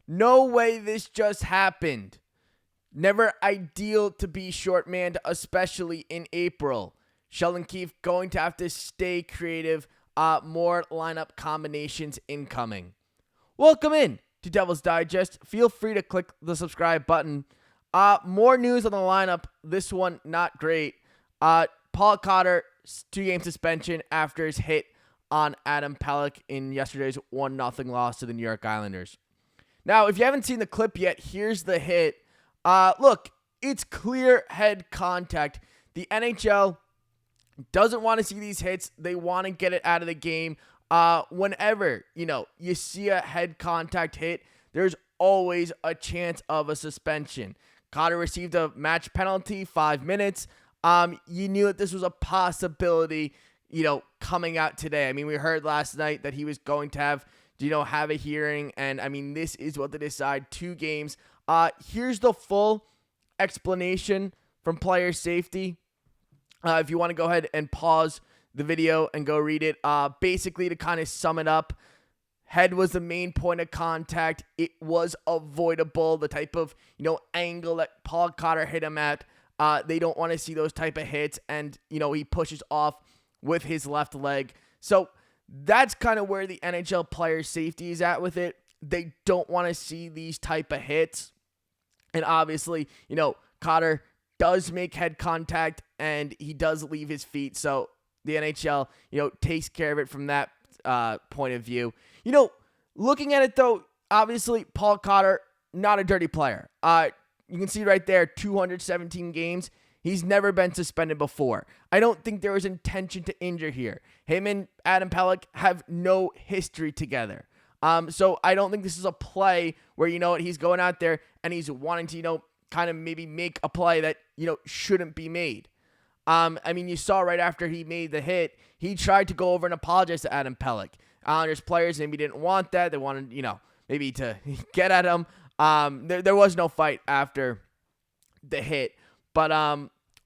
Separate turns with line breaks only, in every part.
No way this just happened. Never ideal to be short-manned, especially in April. Sheldon Keefe going to have to stay creative. More lineup combinations incoming. Welcome in to Devil's Digest. Feel free to click the subscribe button. More news on the lineup. This one, not great. Paul Cotter, 2-game suspension after his hit on Adam Pelech in yesterday's 1-0 loss to the New York Islanders. Now, if you haven't seen the clip yet, here's the hit. Look, it's clear head contact. The NHL doesn't want to see these hits. They want to get it out of the game. Whenever, you see a head contact hit, there's always a chance of a suspension. Cotter received a match penalty, 5 minutes. You knew that this was a possibility, coming out today. I mean, we heard last night that he was going to have a hearing, and I mean, this is what they decide, 2 games. Here's the full explanation from player safety. If you want to go ahead and pause the video and go read it. Basically, to kind of sum it up, head was the main point of contact. It was avoidable. The type of, angle that Paul Cotter hit him at. They don't want to see those type of hits. And, he pushes off with his left leg. So that's kind of where the NHL player safety is at with it. They don't want to see these type of hits. And obviously, Cotter does make head contact and he does leave his feet. So the NHL, takes care of it from that point of view. Looking at it though, obviously Paul Cotter, not a dirty player. You can see right there, 217 games. He's never been suspended before. I don't think there was intention to injure here. Him and Adam Pelech have no history together. So I don't think this is a play where, he's going out there and he's wanting to, kind of maybe make a play that, shouldn't be made. I mean, you saw right after he made the hit, he tried to go over and apologize to Adam Pelech. There's players maybe didn't want that. They wanted, maybe to get at him. There was no fight after the hit. But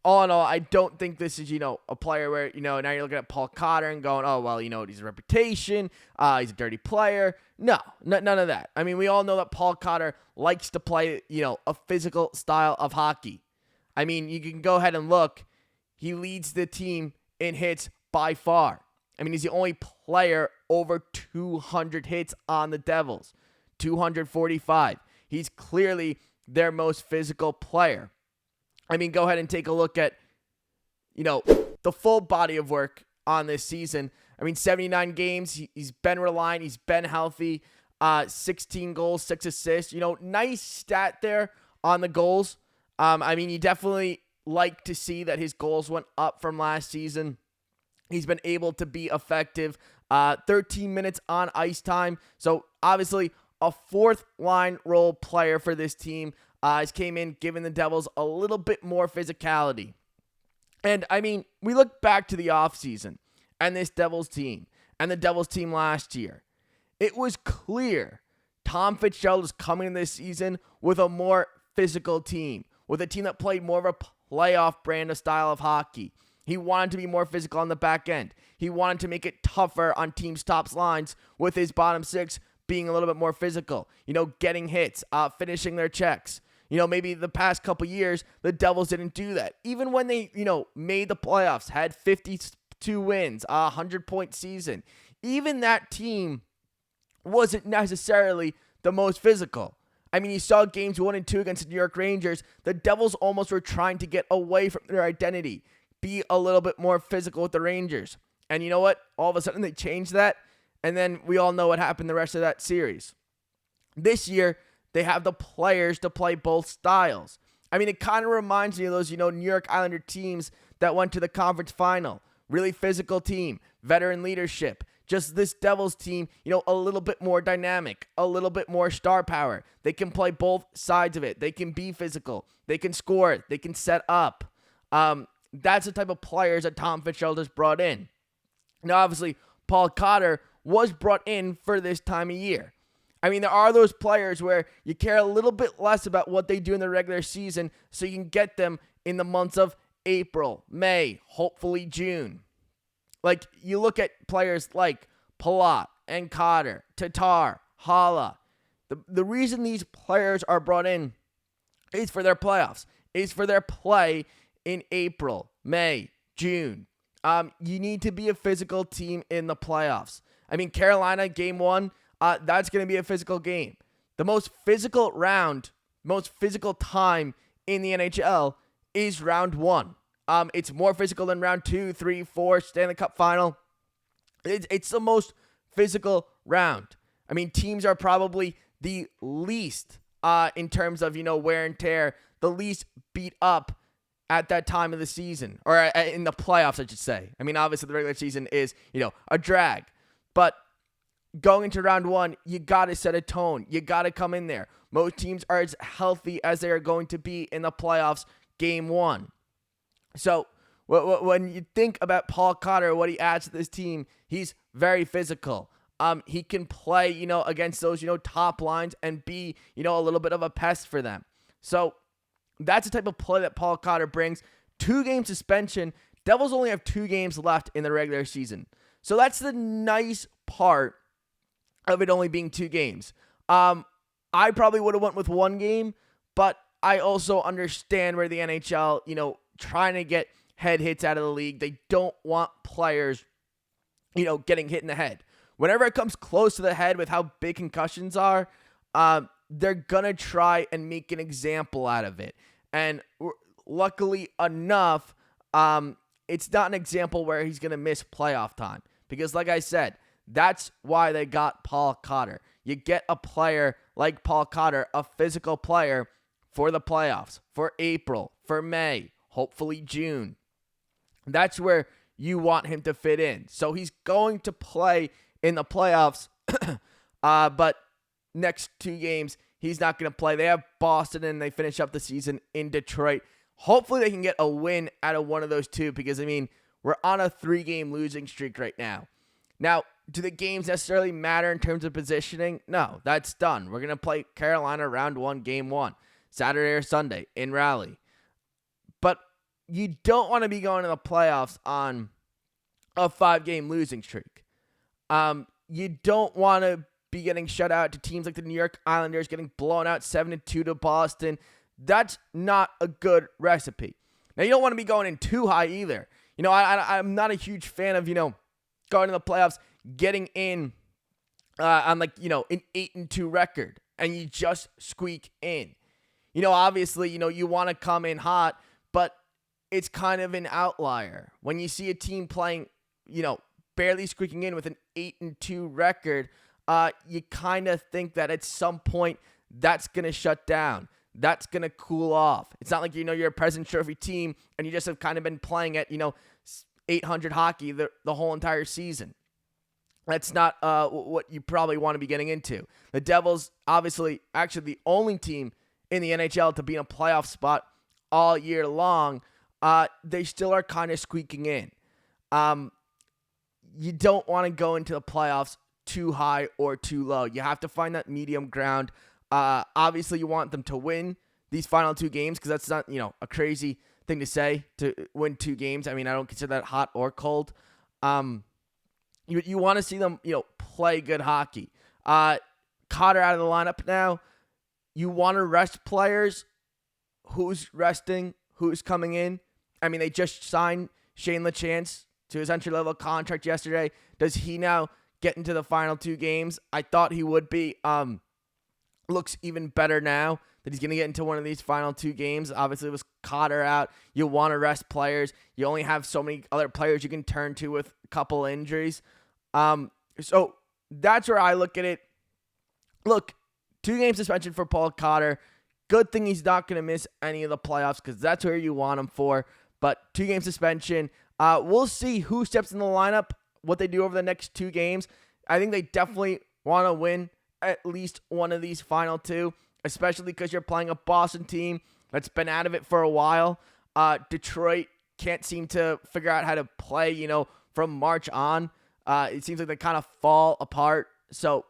all in all, I don't think this is, a player where, now you're looking at Paul Cotter and going, oh, well, he's a reputation. He's a dirty player. No, none of that. I mean, we all know that Paul Cotter likes to play, a physical style of hockey. I mean, you can go ahead and look. He leads the team in hits by far. I mean, he's the only player over 200 hits on the Devils. 245. He's clearly their most physical player. I mean, go ahead and take a look at, the full body of work on this season. I mean, 79 games. He's been reliant. He's been healthy. 16 goals, 6 assists. Nice stat there on the goals. I mean, you definitely like to see that his goals went up from last season. He's been able to be effective. 13 minutes on ice time. So, obviously, a fourth-line role player for this team. Has came in giving the Devils a little bit more physicality. And, I mean, we look back to the offseason and this Devils team and the Devils team last year. It was clear Tom Fitzgerald is coming in this season with a more physical team, with a team that played more of a playoff brand of style of hockey. He wanted to be more physical on the back end. He wanted to make it tougher on teams' top lines with his bottom 6 being a little bit more physical, getting hits, finishing their checks. Maybe the past couple years, the Devils didn't do that. Even when they, made the playoffs, had 52 wins, 100-point season, even that team wasn't necessarily the most physical. I mean, you saw games 1 and 2 against the New York Rangers. The Devils almost were trying to get away from their identity, be a little bit more physical with the Rangers. And you know what? All of a sudden, they changed that. And then we all know what happened the rest of that series. This year, they have the players to play both styles. I mean, it kind of reminds me of those, New York Islander teams that went to the conference final. Really physical team, veteran leadership. Just this Devils team, a little bit more dynamic, a little bit more star power. They can play both sides of it. They can be physical. They can score. They can set up. That's the type of players that Tom Fitzgerald has brought in. Now, obviously, Paul Cotter was brought in for this time of year. I mean, there are those players where you care a little bit less about what they do in the regular season so you can get them in the months of April, May, hopefully June. Like, you look at players like Palat and Cotter, Tatar, Haula. The reason these players are brought in is for their playoffs, is for their play in April, May, June. You need to be a physical team in the playoffs. I mean, Carolina, game 1, that's going to be a physical game. The most physical round, most physical time in the NHL is round 1. It's more physical than round 2, 3, 4, Stanley Cup final. It's the most physical round. I mean, teams are probably the least, in terms of, wear and tear, the least beat up at that time of the season, or in the playoffs, I should say. I mean, obviously the regular season is, a drag, but going into round 1, you got to set a tone. You got to come in there. Most teams are as healthy as they are going to be in the playoffs game 1. So when you think about Paul Cotter, what he adds to this team, he's very physical. He can play, against those, top lines and be, a little bit of a pest for them. So that's the type of play that Paul Cotter brings. 2-game suspension. Devils only have 2 games left in the regular season. So that's the nice part of it only being 2 games. I probably would have went with 1 game, but I also understand where the NHL, trying to get head hits out of the league. They don't want players, getting hit in the head. Whenever it comes close to the head with how big concussions are, they're going to try and make an example out of it. And luckily enough, it's not an example where he's going to miss playoff time. Because like I said, that's why they got Paul Cotter. You get a player like Paul Cotter, a physical player, for the playoffs, for April, for May, hopefully June. That's where you want him to fit in. So he's going to play in the playoffs, but next 2 games, he's not going to play. They have Boston, and they finish up the season in Detroit. Hopefully they can get a win out of one of those 2, because, we're on a 3-game losing streak right now. Now, do the games necessarily matter in terms of positioning? No, that's done. We're going to play Carolina round 1, game 1, Saturday or Sunday in Raleigh. But you don't want to be going to the playoffs on a 5-game losing streak. You don't want to be getting shut out to teams like the New York Islanders, getting blown out 7-2 to Boston. That's not a good recipe. Now, you don't want to be going in too high either. I'm not a huge fan of, going to the playoffs, getting in on an 8-2 record, and you just squeak in. Obviously, you want to come in hot, but it's kind of an outlier. When you see a team playing, barely squeaking in with an 8-2 record, you kind of think that at some point that's going to shut down. That's going to cool off. It's not like, you're a President's Trophy team and you just have kind of been playing at, 800 hockey the whole entire season. That's not what you probably want to be getting into. The Devils, obviously, actually the only team in the NHL to be in a playoff spot all year long, they still are kind of squeaking in. You don't want to go into the playoffs too high or too low. You have to find that medium ground. Obviously, you want them to win these final 2 games, because that's not, a crazy thing to say, to win 2 games. I don't consider that hot or cold. You want to see them, play good hockey. Cotter out of the lineup now. You want to rest players. Who's resting? Who's coming in? They just signed Shane LeChance to his entry-level contract yesterday. Does he now get into the final 2 games? I thought he would be. Looks even better now that he's going to get into one of these final 2 games. Obviously, it was Cotter out. You want to rest players. You only have so many other players you can turn to with a couple injuries. So that's where I look at it. Look, 2-game suspension for Paul Cotter. Good thing he's not going to miss any of the playoffs, because that's where you want him for. But 2-game suspension. We'll see who steps in the lineup, what they do over the next 2 games. I think they definitely want to win at least one of these final 2, especially because you're playing a Boston team that's been out of it for a while. Detroit can't seem to figure out how to play, from March on. It seems like they kind of fall apart. So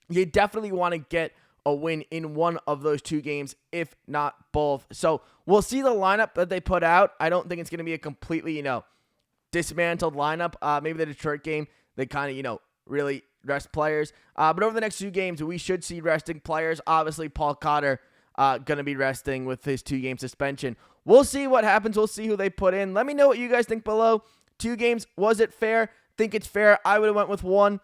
you definitely want to get a win in one of those 2 games, if not both. So we'll see the lineup that they put out. I don't think it's going to be a completely, dismantled lineup. Maybe the Detroit game, they kind of, really rest players. But over the next 2 games, we should see resting players. Obviously, Paul Cotter going to be resting with his 2-game suspension. We'll see what happens. We'll see who they put in. Let me know what you guys think below. 2 games, was it fair? Think it's fair. I would have went with 1.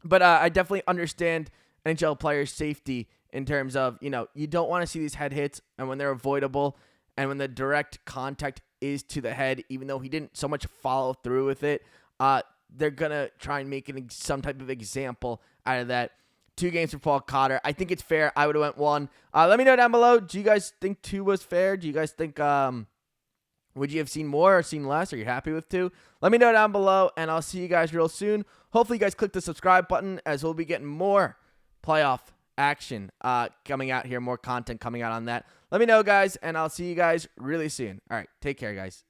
But I definitely understand NHL players' safety in terms of, you don't want to see these head hits, and when they're avoidable, and when the direct contact is to the head, even though he didn't so much follow through with it, they're going to try and make some type of example out of that. 2 games for Paul Cotter. I think it's fair. I would have went 1. Let me know down below. Do you guys think 2 was fair? Do you guys think, would you have seen more or seen less? Are you happy with 2? Let me know down below, and I'll see you guys real soon. Hopefully you guys click the subscribe button, as we'll be getting more playoff action coming out here, more content coming out on that. Let me know, guys, and I'll see you guys really soon. All right, take care, guys.